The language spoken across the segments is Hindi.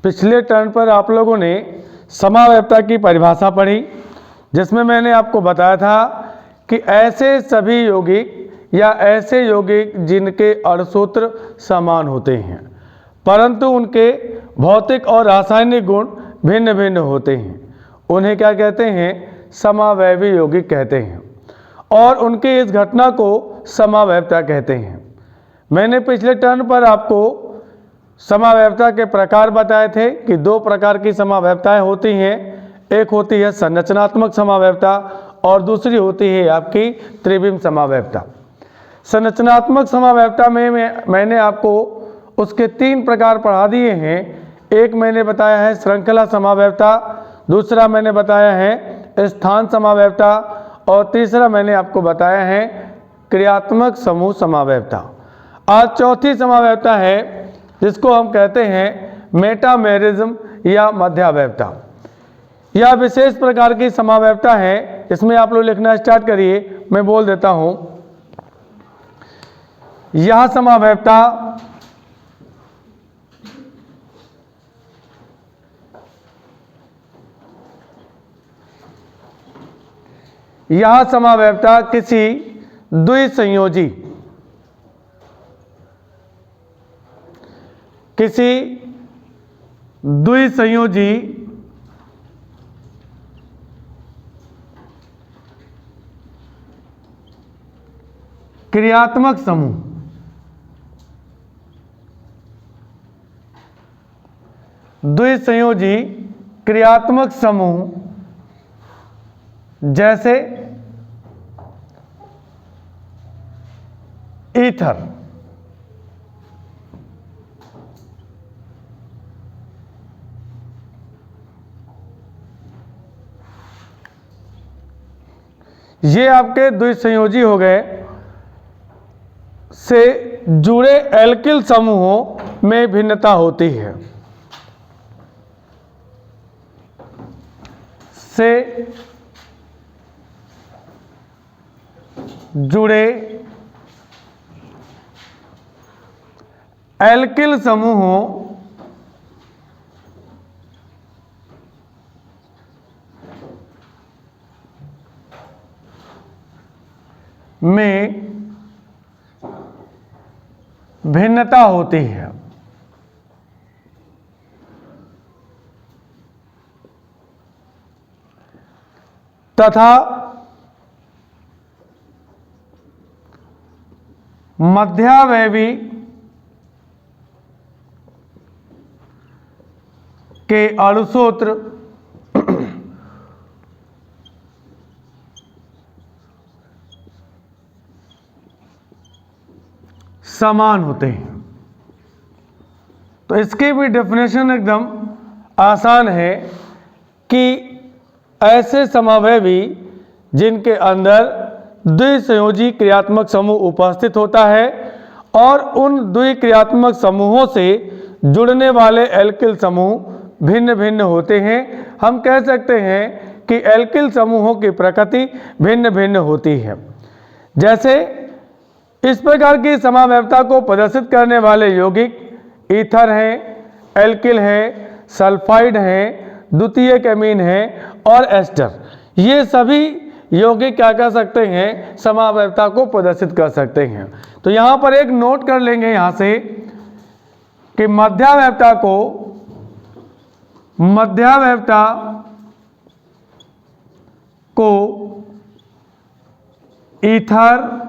पिछले टर्न पर आप लोगों ने समावयवता की परिभाषा पढ़ी, जिसमें मैंने आपको बताया था कि ऐसे सभी यौगिक या ऐसे यौगिक जिनके अणुसूत्र समान होते हैं परंतु उनके भौतिक और रासायनिक गुण भिन्न भिन्न होते हैं, उन्हें क्या कहते हैं? समावयवी यौगिक कहते हैं। और उनके इस घटना को समावयवता कहते हैं। मैंने पिछले टर्न पर आपको समावयवता के प्रकार बताए थे कि दो प्रकार की समावयवताएं होती हैं। एक होती है संरचनात्मक समावयवता और दूसरी होती है आपकी त्रिविम समावयवता। संरचनात्मक समावयवता में मैंने आपको उसके 3 प्रकार पढ़ा दिए हैं। एक मैंने बताया है श्रृंखला समावयवता, दूसरा मैंने बताया है स्थान समावयवता और तीसरा मैंने आपको बताया है क्रियात्मक समूह समावयवता। आज चौथी समावयवता है जिसको हम कहते हैं मेटामेरिज्म या मध्यावयवता। यह विशेष प्रकार की समावयवता है। इसमें आप लोग लिखना स्टार्ट करिए, मैं बोल देता हूं। यह समावयवता किसी द्विसंयोजी क्रियात्मक समूह द्विसंयोजी क्रियात्मक समूह जैसे ईथर, ये आपके द्विसंयोजी हो गए। से जुड़े एल्किल समूहों में भिन्नता होती है। से जुड़े एल्किल समूहों में भिन्नता होती है। तथा मध्यावयवी के अणुसूत्र समान होते हैं। तो इसकी भी डेफिनेशन एकदम आसान है कि ऐसे समावयवी जिनके अंदर द्विसंयोजी क्रियात्मक समूह उपस्थित होता है और उन द्विक्रियात्मक समूहों से जुड़ने वाले एल्किल समूह भिन्न भिन्न होते हैं। हम कह सकते हैं कि एल्किल समूहों की प्रकृति भिन्न भिन्न होती है। जैसे इस प्रकार की समावयवता को प्रदर्शित करने वाले यौगिक ईथर हैं, एल्किल हैं, सल्फाइड हैं, द्वितीयक एमीन हैं और एस्टर। ये सभी यौगिक क्या कर सकते हैं? समावयवता को प्रदर्शित कर सकते हैं। तो यहाँ पर एक नोट कर लेंगे यहाँ से कि मध्यावयवता को ether,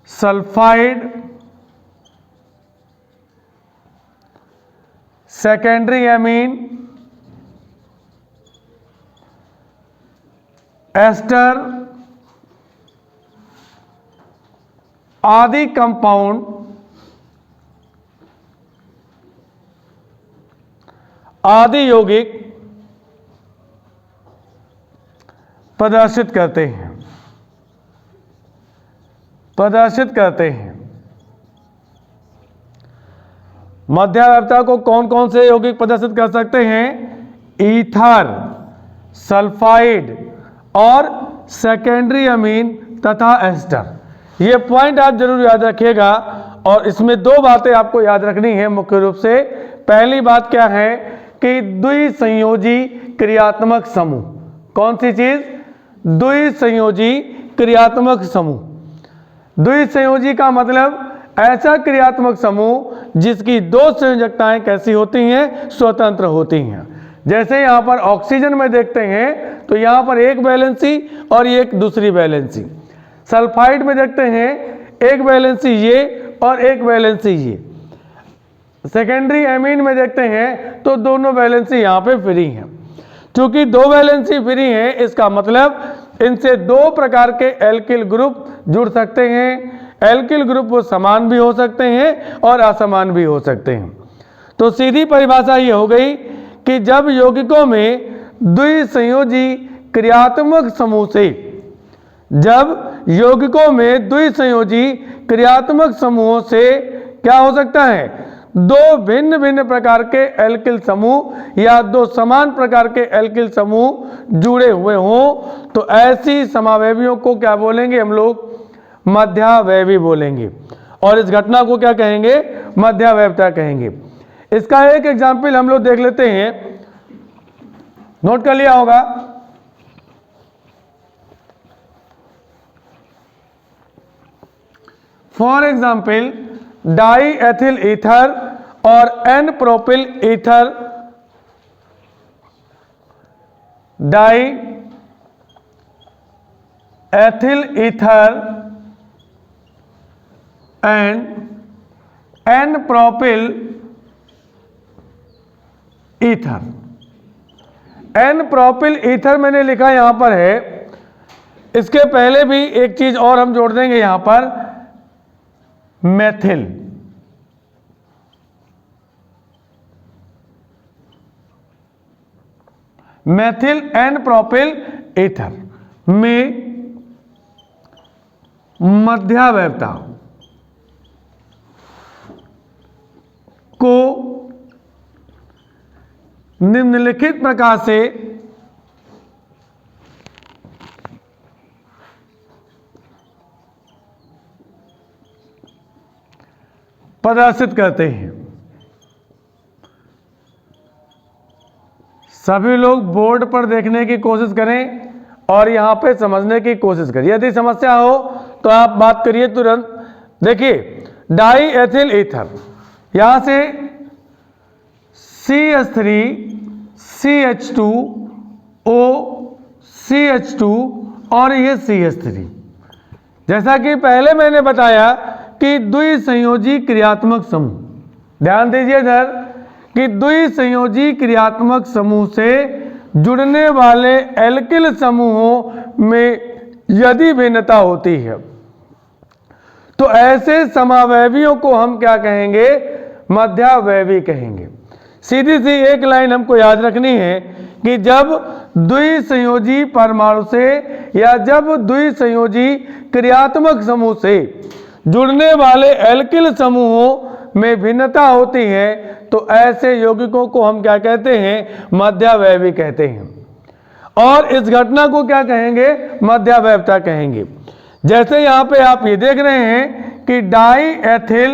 sulphide, secondary amine, ester आदि कंपाउंड आदि यौगिक प्रदर्शित करते हैं। मध्यावयवता को कौन कौन से यौगिक प्रदर्शित कर सकते हैं? ईथर, सल्फाइड और सेकेंडरी अमीन तथा एस्टर। ये पॉइंट आप जरूर याद रखिएगा और इसमें दो बातें आपको याद रखनी है मुख्य रूप से। पहली बात क्या है कि द्विसंयोजी क्रियात्मक समूह। कौन सी चीज? द्विसंयोजी क्रियात्मक समूह। द्विसंयोजी का मतलब ऐसा क्रियात्मक समूह जिसकी दो संयोजकताएं कैसी होती हैं? स्वतंत्र होती हैं। जैसे यहाँ पर ऑक्सीजन में देखते हैं तो यहाँ पर एक वैलेंसी और एक दूसरी वैलेंसी। सल्फाइड में देखते हैं एक वैलेंसी ये और एक वैलेंसी ये। सेकेंडरी एमीन में देखते हैं तो दोनों वैलेंसी यहाँ पे फ्री हैं। क्योंकि दो वैलेंसी फ्री हैं इसका मतलब इनसे दो प्रकार के एल्किल ग्रुप जुड़ सकते हैं। एल्किल ग्रुप वो समान भी हो सकते हैं और असमान भी हो सकते हैं। तो सीधी परिभाषा ये हो गई कि जब यौगिकों में द्विसंयोजी क्रियात्मक समूह से जब यौगिकों में द्विसंयोजी क्रियात्मक समूहों से क्या हो सकता है? दो भिन्न भिन्न प्रकार के एल्किल समूह या दो समान प्रकार के एल्किल समूह जुड़े हुए हों तो ऐसी समावयवियों को क्या बोलेंगे हम लोग? मध्यावयवी बोलेंगे। और इस घटना को क्या कहेंगे? मध्यावयवता कहेंगे। इसका एक एग्जाम्पल हम लोग देख लेते हैं, नोट कर लिया होगा। For example diethyl ether और N propyl ether, diethyl ether and N propyl ether. N propyl ether मैंने लिखा यहां पर है। इसके पहले भी एक चीज और हम जोड़ देंगे यहां पर, methyl. Methyl n propyl ether में मध्यावयवता को निम्नलिखित प्रकार से प्रदर्शित करते हैं। सभी लोग बोर्ड पर देखने की कोशिश करें और यहां पे समझने की कोशिश करिए। यदि समस्या हो तो आप बात करिए तुरंत। देखिए डाई एथिल ईथर, यहां से CH3 CH2 O CH2 और ये CH3। जैसा कि पहले मैंने बताया कि द्विसंयोजी क्रियात्मक समूह, ध्यान दीजिए इधर कि द्विसंयोजी क्रियात्मक समूह से जुड़ने वाले एल्किल समूहों में यदि भिन्नता होती है तो ऐसे समावयवियों को हम क्या कहेंगे? मध्यावयवी कहेंगे। सीधी सी एक लाइन हमको याद रखनी है कि जब द्विसंयोजी परमाणु से या जब द्विसंयोजी क्रियात्मक समूह से जुड़ने वाले एल्किल समूहों में भिन्नता होती है तो ऐसे यौगिकों को हम क्या कहते हैं? मध्यावयवी कहते हैं। और इस घटना को क्या कहेंगे? मध्यावयवता कहेंगे। जैसे यहां पे आप ये देख रहे हैं कि डाई एथिल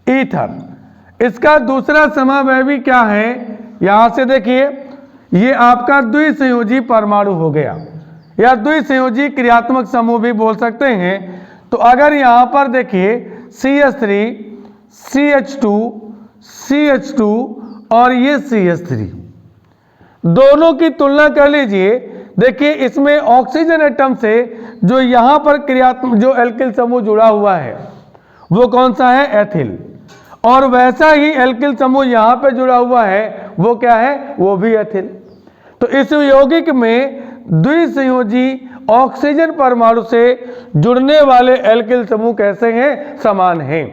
ईथर, इसका दूसरा समावयवी क्या है? यहां से देखिए ये आपका द्विसंयोजी परमाणु हो गया या द्विसंयोजी क्रियात्मक समूह भी बोल सकते हैं। तो अगर यहां पर देखिए CH3 CH2 CH2 और ये CH3, दोनों की तुलना कर लीजिए। देखिए इसमें ऑक्सीजन एटम से जो यहां पर क्रियात्मक जो एल्किल समूह जुड़ा हुआ है वो कौन सा है? एथिल। और वैसा ही एल्किल समूह यहां पे जुड़ा हुआ है वो क्या है? वो भी एथिल। तो इस यौगिक में द्विसंयोजी ऑक्सीजन परमाणु से जुड़ने वाले एल्किल समूह कैसे हैं? समान हैं।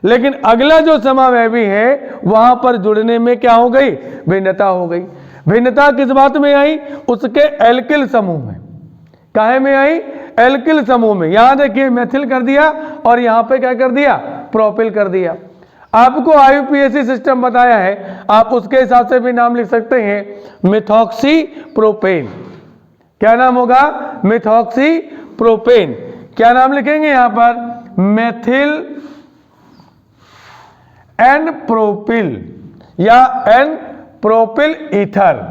लेकिन अगला जो समावयवी है वहां पर जुड़ने में क्या हो गई? भिन्नता हो गई। भिन्नता किस बात में आई? उसके एल्किल समूह में। काहे में आई? एल्किल समूह में। यहां देखिए मेथिल कर दिया और यहां पे क्या कर दिया? प्रोपिल कर दिया। आपको IUPAC सिस्टम बताया है, आप उसके हिसाब से भी नाम लिख सकते हैं। मिथॉक्सी प्रोपेन, क्या नाम होगा? Methoxy propane. क्या नाम लिखेंगे यहां पर? मेथिल एन प्रोपिल या एन प्रोपिल ईथर।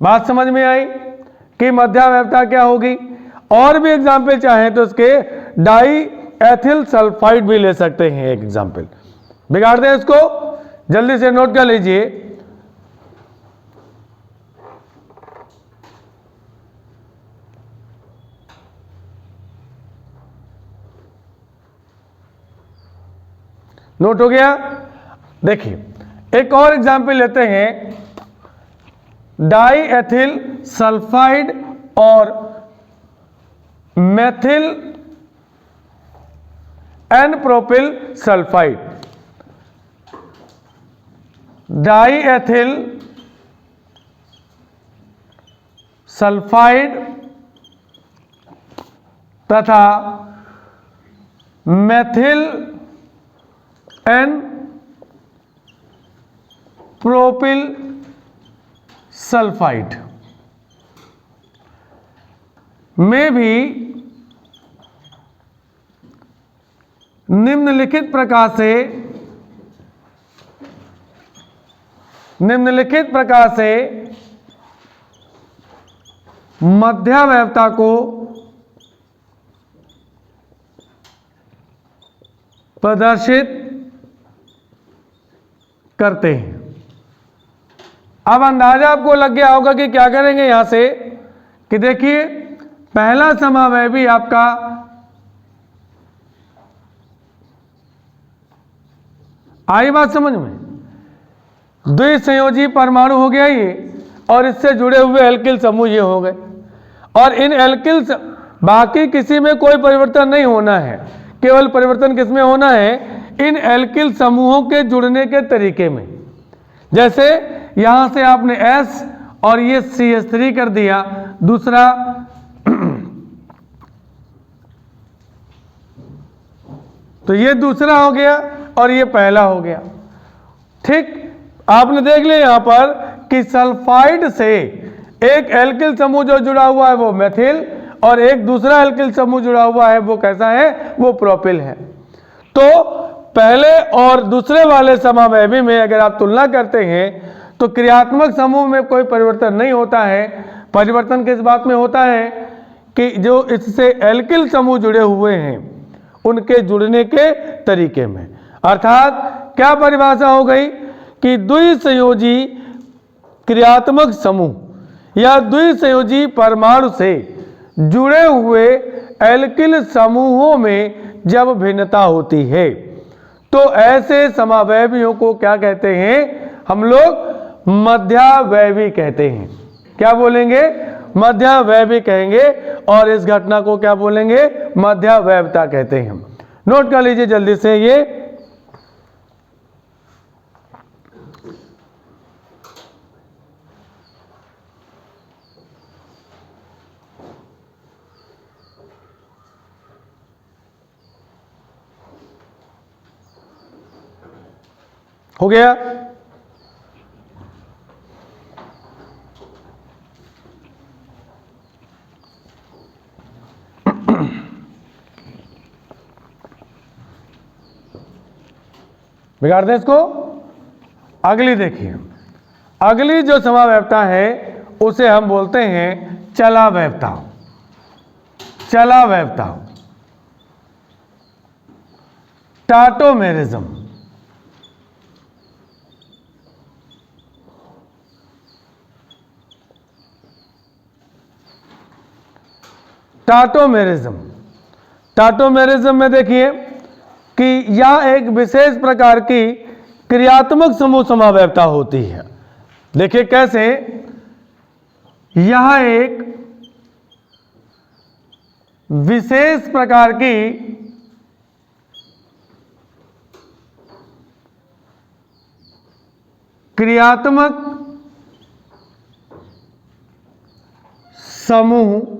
बात समझ में आई कि मध्यावैवता क्या होगी। और भी एग्जाम्पल चाहें तो इसके डाई एथिल सल्फाइड भी ले सकते हैं। एक एग्जाम्पल बिगाड़ दें इसको, जल्दी से नोट कर लीजिए। नोट हो गया। देखिए एक और एग्जाम्पल लेते हैं, डाई एथिल सल्फाइड और methyl n propyl sulphide. Di ethyl sulphide तथा मेथिल एन प्रोपिल सल्फाइड में भी निम्नलिखित प्रकार से मध्यावैवता को प्रदर्शित करते हैं। अब अंदाजा आपको लग गया होगा कि क्या करेंगे यहां से, कि देखिए पहला समावयवी आपका आई बात समझ में, द्विसंयोजी परमाणु हो गया ये, और इससे जुड़े हुए एल्किल समूह ये हो गए। और इन एल्किल बाकी किसी में कोई परिवर्तन नहीं होना है, केवल परिवर्तन किसमें होना है, इन एल्किल समूहों के जुड़ने के तरीके में। जैसे यहां से आपने S और ये CH3 कर दिया, दूसरा तो ये दूसरा हो गया और ये पहला हो गया। ठीक, आपने देख लिया यहां पर कि सल्फाइड से एक एल्किल समूह जो जुड़ा हुआ है वो मेथिल, और एक दूसरा एल्किल समूह जुड़ा हुआ है वो कैसा है, वो प्रोपिल है। तो पहले और दूसरे वाले समावयवी में अगर आप तुलना करते हैं तो क्रियात्मक समूह में कोई परिवर्तन नहीं होता है। परिवर्तन किस बात में होता है कि जो इससे एल्किल समूह जुड़े हुए हैं उनके जुड़ने के तरीके में। अर्थात क्या परिभाषा हो गई कि द्विसंयोजी क्रियात्मक समूह या द्विसंयोजी परमाणु से जुड़े हुए एल्किल समूहों में जब भिन्नता होती है तो ऐसे समावयवियों को क्या कहते हैं, हम लोग मध्यावयवी कहते हैं। क्या बोलेंगे, मध्यावयवी कहेंगे, और इस घटना को क्या बोलेंगे, मध्यावैवता कहते हैं। नोट कर लीजिए जल्दी से ये। हो गया। बिगाड़ दें इसको। अगली देखिए, अगली जो समावैवता है उसे हम बोलते हैं चलावैवता। चलावैवता, टाटोमेरिज्म। टाटोमेरिज्म, टाटोमेरिज्म में देखिए कि यह एक विशेष प्रकार की क्रियात्मक समूह समावैवता होती है। देखिए कैसे, यह एक विशेष प्रकार की क्रियात्मक समूह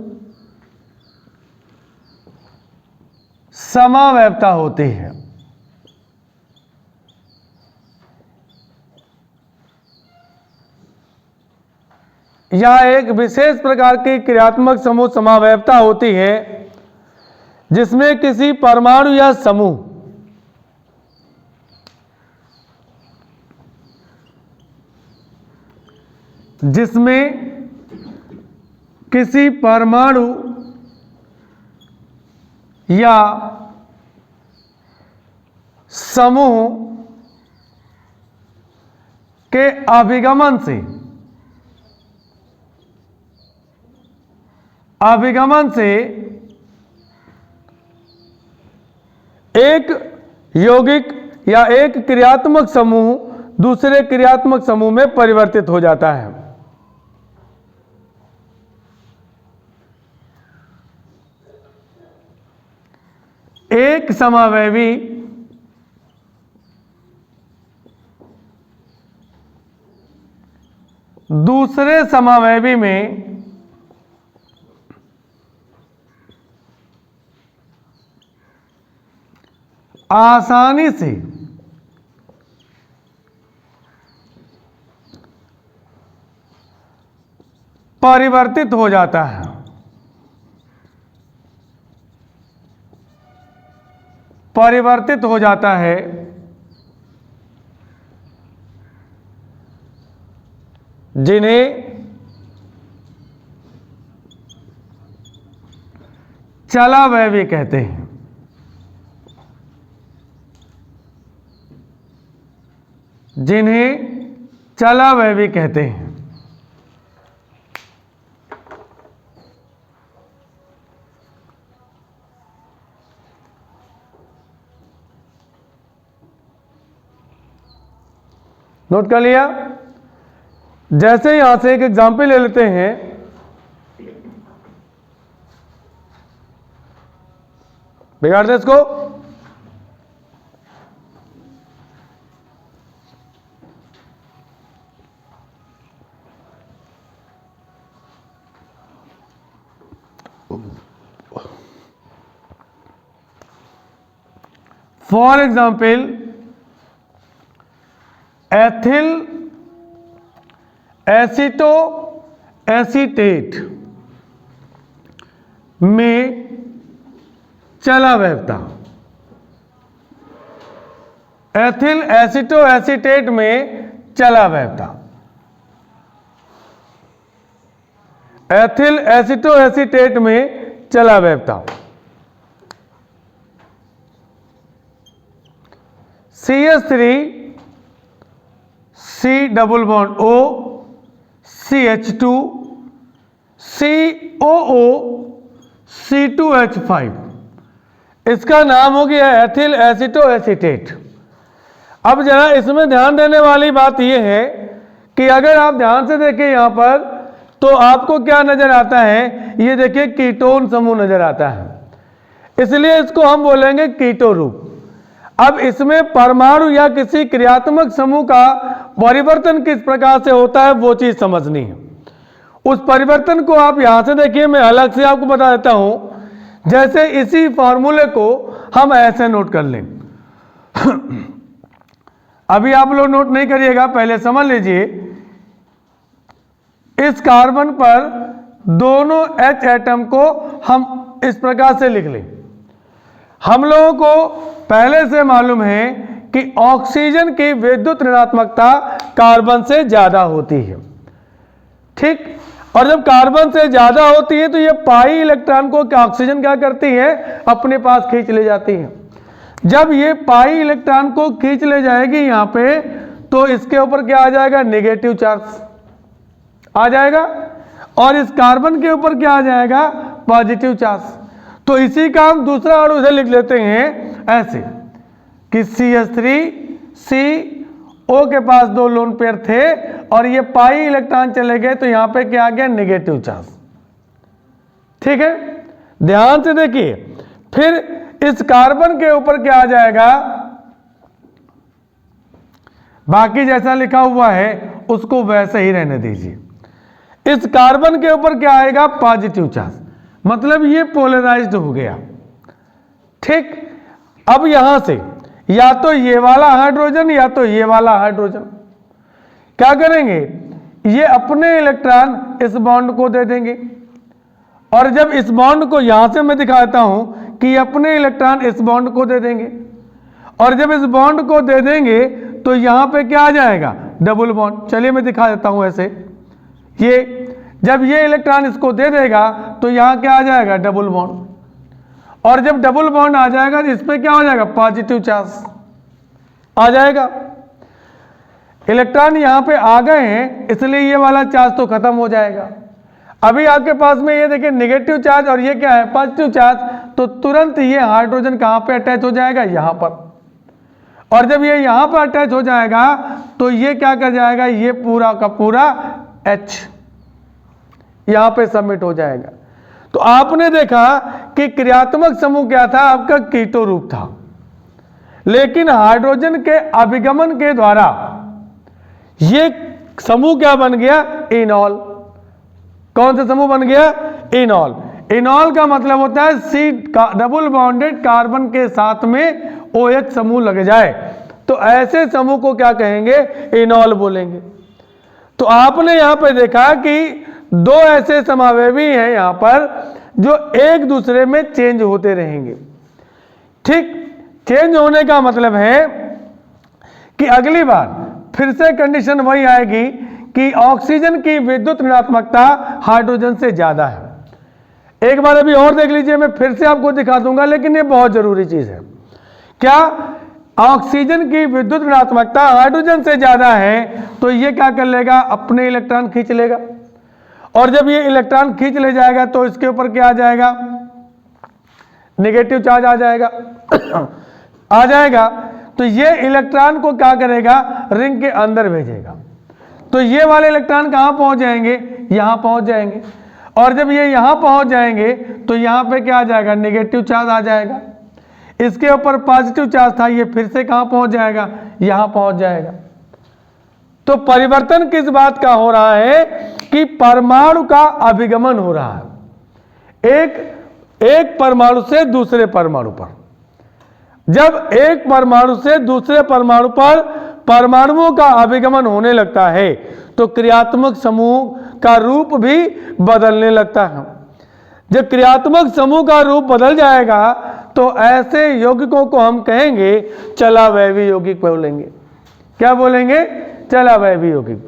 समावैवता होती है। या एक विशेष प्रकार की क्रियात्मक समूह समावयवता होती है जिसमें किसी परमाणु या समूह या समूह के अभिगमन से एक यौगिक या एक क्रियात्मक समूह दूसरे क्रियात्मक समूह में परिवर्तित हो जाता है। एक समावयवी दूसरे समावयवी में आसानी से परिवर्तित हो जाता है। जिन्हें चलावयवी कहते हैं। नोट कर लिया। जैसे यहां से एक एग्जाम्पल ले लेते हैं। बिगाड़ दे इसको। For example ethyl aceto acetate में चलावयवता। एथिल एसीटो एसीटेट में चलावयवता। एथिल एसीटो एसीटेट में चलावयवता। CH3 C double bond O CH2 COO C2H5, इसका नाम हो गया एथिल एसीटो एसीटेट। अब जरा इसमें ध्यान देने वाली बात यह है कि अगर आप ध्यान से देखें यहां पर तो आपको क्या नजर आता है, ये देखिए कीटोन समूह नजर आता है, इसलिए इसको हम बोलेंगे कीटो रूप। अब इसमें परमाणु या किसी क्रियात्मक समूह का परिवर्तन किस प्रकार से होता है वो चीज समझनी है। उस परिवर्तन को आप यहां से देखिए, मैं अलग से आपको बता देता हूं। जैसे इसी फॉर्मूले को हम ऐसे नोट कर लें। अभी आप लोग नोट नहीं करिएगा, पहले समझ लीजिए। इस कार्बन पर दोनों H एटम को हम इस प्रकार से लिख लें। हम लोगों को पहले से मालूम है कि ऑक्सीजन की विद्युत ऋणात्मकता कार्बन से ज्यादा होती है, ठीक। और जब कार्बन से ज्यादा होती है तो ये पाई इलेक्ट्रॉन को ऑक्सीजन क्या करती है, अपने पास खींच ले जाती है। जब ये पाई इलेक्ट्रॉन को खींच ले जाएगी यहां पे, तो इसके ऊपर क्या आ जाएगा, नेगेटिव चार्ज आ जाएगा, और इस कार्बन के ऊपर क्या आ जाएगा, पॉजिटिव चार्ज। तो इसी का हम दूसरा अणु से लिख लेते हैं ऐसे कि CH3CO के पास दो लोन पेयर थे और ये पाई इलेक्ट्रॉन चले गए, तो यहां पे क्या आ गया, नेगेटिव चार्ज, ठीक है। ध्यान से देखिए, फिर इस कार्बन के ऊपर क्या आ जाएगा, बाकी जैसा लिखा हुआ है उसको वैसे ही रहने दीजिए। इस कार्बन के ऊपर क्या आएगा, पॉजिटिव चार्ज, मतलब ये पोलराइज्ड हो गया, ठीक। अब यहां से या तो ये वाला हाइड्रोजन या तो ये वाला हाइड्रोजन क्या करेंगे, ये अपने इलेक्ट्रॉन इस बॉन्ड को दे देंगे, और जब इस बॉन्ड को यहां से मैं दिखाता हूं कि अपने इलेक्ट्रॉन इस बॉन्ड को दे देंगे, और जब इस बॉन्ड को दे देंगे तो यहां पे क्या आ जाएगा, डबल बॉन्ड। चलिए मैं दिखा देता हूं ऐसे, ये जब ये इलेक्ट्रॉन इसको दे देगा तो यहां क्या आ जाएगा, डबल बॉन्ड, और जब डबल बॉन्ड आ जाएगा तो इस पे क्या हो जाएगा, पॉजिटिव चार्ज आ जाएगा। इलेक्ट्रॉन यहां पे आ गए हैं इसलिए ये वाला चार्ज तो खत्म हो जाएगा। अभी आपके पास में ये देखिए नेगेटिव चार्ज और ये क्या है, पॉजिटिव चार्ज, तो तुरंत ये हाइड्रोजन कहां पे अटैच हो जाएगा, यहां पर, और जब ये यहां पर अटैच हो जाएगा तो ये क्या कर जाएगा, ये पूरा का पूरा H यहां पे सबमिट हो जाएगा। तो आपने देखा कि क्रियात्मक समूह क्या था, आपका कीटो रूप था, लेकिन हाइड्रोजन के अभिगमन के द्वारा ये समूह क्या बन गया, इनॉल। कौन सा समूह बन गया, इनॉल। इनॉल का मतलब होता है सी डबल बॉन्डेड कार्बन के साथ में OH समूह लग जाए, तो ऐसे समूह को क्या कहेंगे, इनॉल बोलेंगे। तो आपने यहां पे देखा कि दो ऐसे समावेशी हैं यहां पर जो एक दूसरे में चेंज होते रहेंगे। ठीक, चेंज होने का मतलब है कि अगली बार फिर से कंडीशन वही आएगी कि ऑक्सीजन की विद्युत ऋणात्मकता हाइड्रोजन से ज्यादा है। एक बार अभी और देख लीजिए, मैं फिर से आपको दिखा दूंगा, लेकिन ये बहुत जरूरी चीज है। क्या ऑक्सीजन की विद्युत ऋणात्मकता हाइड्रोजन से ज्यादा है तो ये क्या कर लेगा, अपने इलेक्ट्रॉन खींच लेगा, और जब ये इलेक्ट्रॉन खींच ले जाएगा तो इसके ऊपर क्या आ जाएगा, नेगेटिव चार्ज आ जाएगा आ जाएगा। तो ये इलेक्ट्रॉन को क्या करेगा, रिंग के अंदर भेजेगा, तो ये वाले इलेक्ट्रॉन कहां पहुंच जाएंगे, यहां पहुंच जाएंगे, और जब ये यहां पहुंच जाएंगे तो यहां पे क्या आ जाएगा, नेगेटिव चार्ज आ जाएगा। इसके ऊपर पॉजिटिव चार्ज था, ये फिर से कहां पहुंच जाएगा, यहां पहुंच जाएगा। तो परिवर्तन किस बात का हो रहा है कि परमाणु का अभिगमन हो रहा है एक परमाणु से दूसरे परमाणु पर। जब एक परमाणु से दूसरे परमाणु पर परमाणुओं का अभिगमन होने लगता है तो क्रियात्मक समूह का रूप भी बदलने लगता है। जब क्रियात्मक समूह का रूप बदल जाएगा तो ऐसे यौगिकों को हम कहेंगे चलावैवी यौगिक बोलेंगे। क्या बोलेंगे, चलावैवी यौगिक।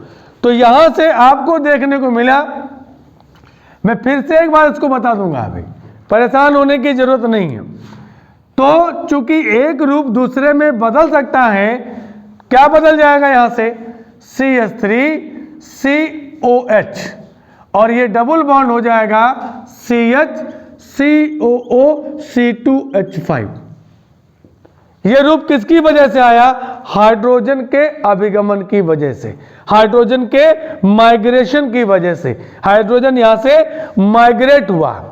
तो यहां से आपको देखने को मिला, मैं फिर से एक बार इसको बता दूंगा, अभी परेशान होने की जरूरत नहीं है। तो चूंकि एक रूप दूसरे में बदल सकता है, क्या बदल जाएगा, यहां से CH3COH, और ये डबल बॉन्ड हो जाएगा CH3COOC2H5। ये रूप किसकी वजह से आया, हाइड्रोजन के अभिगमन की वजह से, हाइड्रोजन के माइग्रेशन की वजह से। हाइड्रोजन यहां से माइग्रेट हुआ।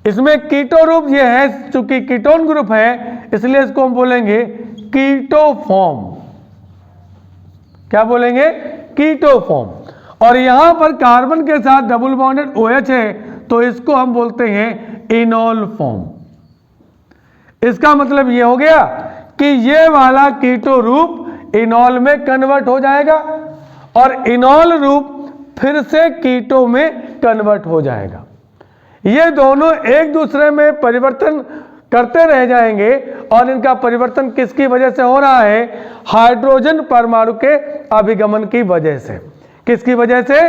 इसमें कीटो रूप ये है, चूंकि कीटोन ग्रुप है इसलिए इसको हम बोलेंगे कीटोफॉर्म। क्या बोलेंगे, कीटोफॉर्म। और यहां पर कार्बन के साथ डबल बॉन्डेड OH है तो इसको हम बोलते हैं इनॉल फॉर्म। इसका मतलब ये हो गया कि ये वाला कीटो रूप इनॉल में कन्वर्ट हो जाएगा और इनॉल रूप फिर से कीटो में कन्वर्ट हो जाएगा। ये दोनों एक दूसरे में परिवर्तन करते रह जाएंगे, और इनका परिवर्तन किसकी वजह से हो रहा है, हाइड्रोजन परमाणु के अभिगमन की वजह से। किसकी वजह से,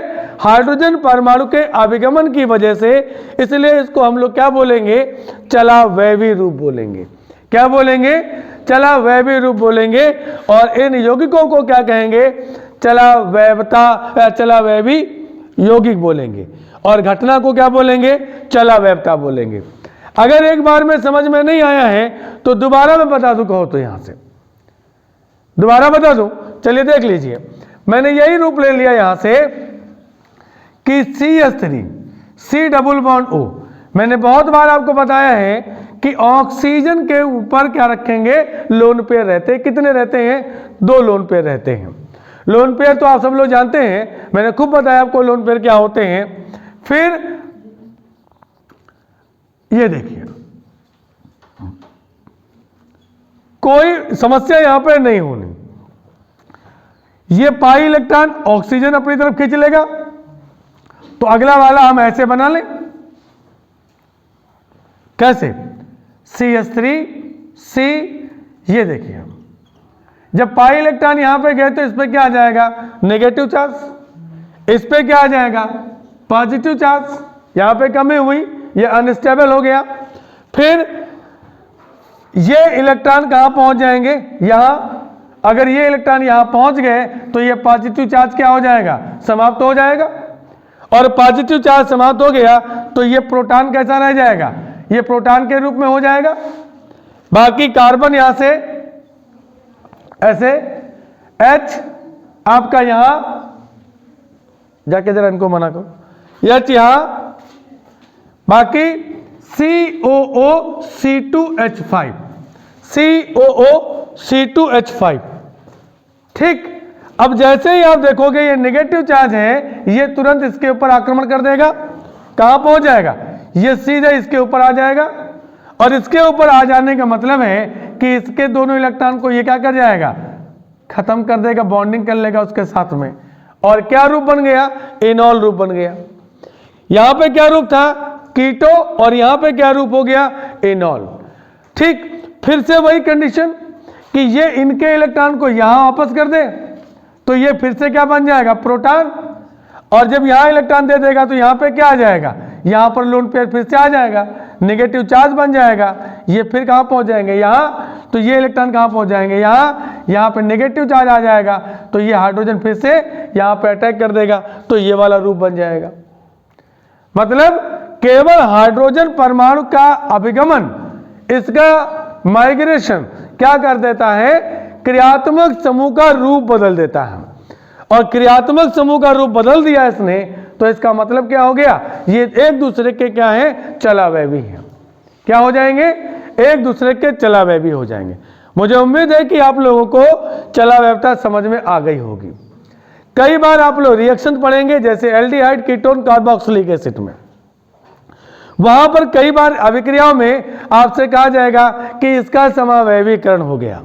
हाइड्रोजन परमाणु के अभिगमन की वजह से। इसलिए इसको हम लोग क्या बोलेंगे, चलावैवी रूप बोलेंगे। क्या बोलेंगे, चलावैवी रूप बोलेंगे। और इन यौगिकों को क्या कहेंगे, चलावैवी यौगिक बोलेंगे, और घटना को क्या बोलेंगे, चलावैवता बोलेंगे। अगर एक बार में समझ में नहीं आया है तो दोबारा मैं बता दूं, कहो तो यहां से दोबारा बता दूं। चलिए देख लीजिए, मैंने यही रूप ले लिया यहां से कि CH3 C double bond O। मैंने बहुत बार आपको बताया है कि ऑक्सीजन के ऊपर क्या रखेंगे, लोन पेयर रहते हैं। कितने रहते हैं, 2 लोन पेयर रहते हैं। लोन पेयर तो आप सब लोग जानते हैं, मैंने खूब बताया आपको लोन पेयर क्या होते हैं। फिर ये देखिए, कोई समस्या यहां पर नहीं होनी। ये पाई इलेक्ट्रॉन ऑक्सीजन अपनी तरफ खींच लेगा, तो अगला वाला हम ऐसे बना लें। कैसे? CH3C, ये देखिए जब पाई इलेक्ट्रॉन यहां पे गए तो इस पे क्या आ जाएगा? Negative charge. इस पे क्या आ जाएगा? Positive charge. यहां पे कमी हुई, ये अनस्टेबल हो गया। फिर ये इलेक्ट्रॉन कहां पहुंच जाएंगे? यहां। अगर ये इलेक्ट्रॉन यहां पहुंच गए तो ये पॉजिटिव चार्ज क्या हो जाएगा? समाप्त हो जाएगा। और पॉजिटिव चार्ज समाप्त हो गया तो ये प्रोटॉन कैसा रह जाएगा? ये प्रोटॉन के रूप में हो जाएगा। बाकी कार्बन यहां से ऐसे H आपका यहां जाके जरा इनको मना करो, H यहां, बाकी COO-C2H5, COO-C2H5। ठीक। अब जैसे ही आप देखोगे ये नेगेटिव चार्ज है, ये तुरंत इसके ऊपर आक्रमण कर देगा। कहां पहुंच जाएगा? ये सीधे इसके ऊपर आ जाएगा। और इसके ऊपर आ जाने का मतलब है कि इसके दोनों इलेक्ट्रॉन को ये क्या कर जाएगा? खत्म कर देगा, बॉन्डिंग कर लेगा उसके साथ में। और क्या रूप बन गया? एनॉल रूप बन गया। यहां पे क्या रूप था? कीटो, और यहां पे क्या रूप हो गया? एनॉल। ठीक। फिर से वही कंडीशन कि ये इनके इलेक्ट्रॉन को यहां वापस कर दे तो ये फिर से क्या बन जाएगा? प्रोटॉन। और जब यहां इलेक्ट्रॉन दे देगा तो यहां पे क्या आ जाएगा? यहां पर लोन पेयर फिर से आ जाएगा, नेगेटिव चार्ज बन जाएगा। ये फिर कहां पहुंच जाएंगे? यहां। तो ये इलेक्ट्रॉन कहां पहुंच जाएंगे? यहां पे नेगेटिव चार्ज आ जाएगा तो ये हाइड्रोजन फिर से यहां पे अटैक कर देगा, तो ये वाला रूप बन जाएगा। मतलब केवल हाइड्रोजन परमाणु का अभिगमन, इसका माइग्रेशन क्या कर देता है? क्रियात्मक समूह का रूप बदल देता है। और क्रियात्मक समूह का रूप बदल दिया इसने, तो इसका मतलब क्या हो गया? ये एक दूसरे के क्या है? चलावैवी हैं। क्या हो जाएंगे? एक दूसरे के चलावैवी हो जाएंगे। मुझे उम्मीद है कि आप लोगों को चलावैवता समझ में आ गई होगी। कई बार आप लोग रिएक्शन पढ़ेंगे, जैसे एल्डिहाइड कीटोन कार्बोक्सिलिक एसिड में, वहां पर कई बार अभिक्रियाओं में आपसे कहा जाएगा कि इसका समावैवीकरण हो गया।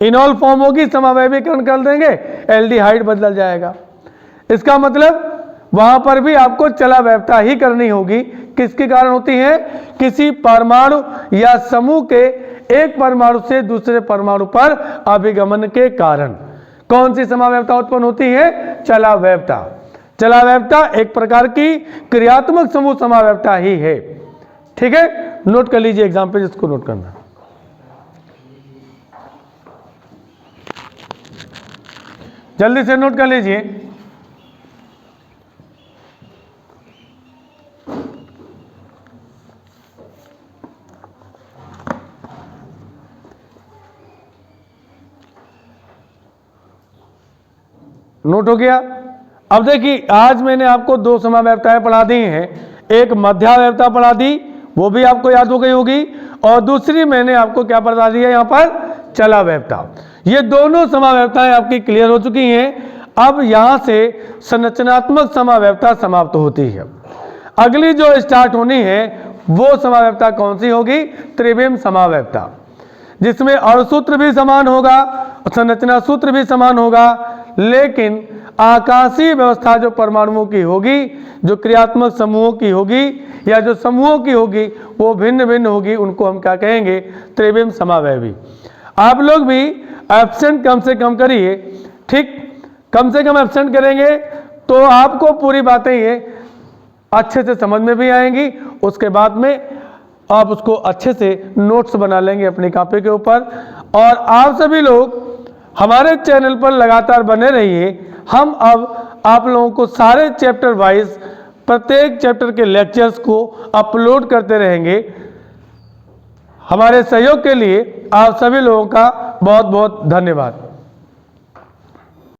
इनॉल फॉर्म होगी, समावैवीकरण कर देंगे, एल्डिहाइड बदल जाएगा। इसका मतलब वहां पर भी आपको चलावैवता ही करनी होगी। किसके कारण होती है? किसी परमाणु या समूह के एक परमाणु से दूसरे परमाणु पर अभिगमन के कारण। कौन सी समावैवता उत्पन्न होती है? चलावैवता। चलावैवता एक प्रकार की क्रियात्मक समूह समावैवता ही है। ठीक है, नोट कर लीजिए एग्जाम्पल, जिसको नोट करना। जल्दी से नोट कर लीजिए। नोट हो गया। अब देखिए, आज मैंने आपको दो समावैवताएं पढ़ा दी हैं। एक मध्यावैवता पढ़ा दी, वो भी आपको याद हो गई होगी, और दूसरी मैंने आपको क्या पढ़ा दी है? यहाँ पर चलावैवता। ये दोनों समावैवताएं आपकी क्लियर हो चुकी हैं। अब यहां से संरचनात्मक समावैवता समाप्त होती है। अगली जो स्टार्ट होनी है वो समावैवता कौन सी होगी? त्रिविम समावैवता, जिसमें अणुसूत्र भी समान होगा, संरचना सूत्र भी समान होगा, लेकिन आकाशीय व्यवस्था जो परमाणुओं की होगी, जो क्रियात्मक समूहों की होगी या जो समूहों की होगी, वो भिन्न भिन्न होगी। उनको हम क्या कहेंगे? त्रिविम समावैवी। आप लोग भी एब्सेंट कम से कम करिए। ठीक, कम से कम एब्सेंट करेंगे तो आपको पूरी बातें ये अच्छे से समझ में भी आएंगी। उसके बाद में आप उसको अच्छे से नोट्स बना लेंगे अपनी कॉपी के ऊपर। और आप सभी लोग हमारे चैनल पर लगातार बने रहिए। हम अब आप लोगों को सारे चैप्टर वाइज प्रत्येक चैप्टर के लेक्चर्स को अपलोड करते रहेंगे। हमारे सहयोग के लिए आप सभी लोगों का बहुत बहुत धन्यवाद।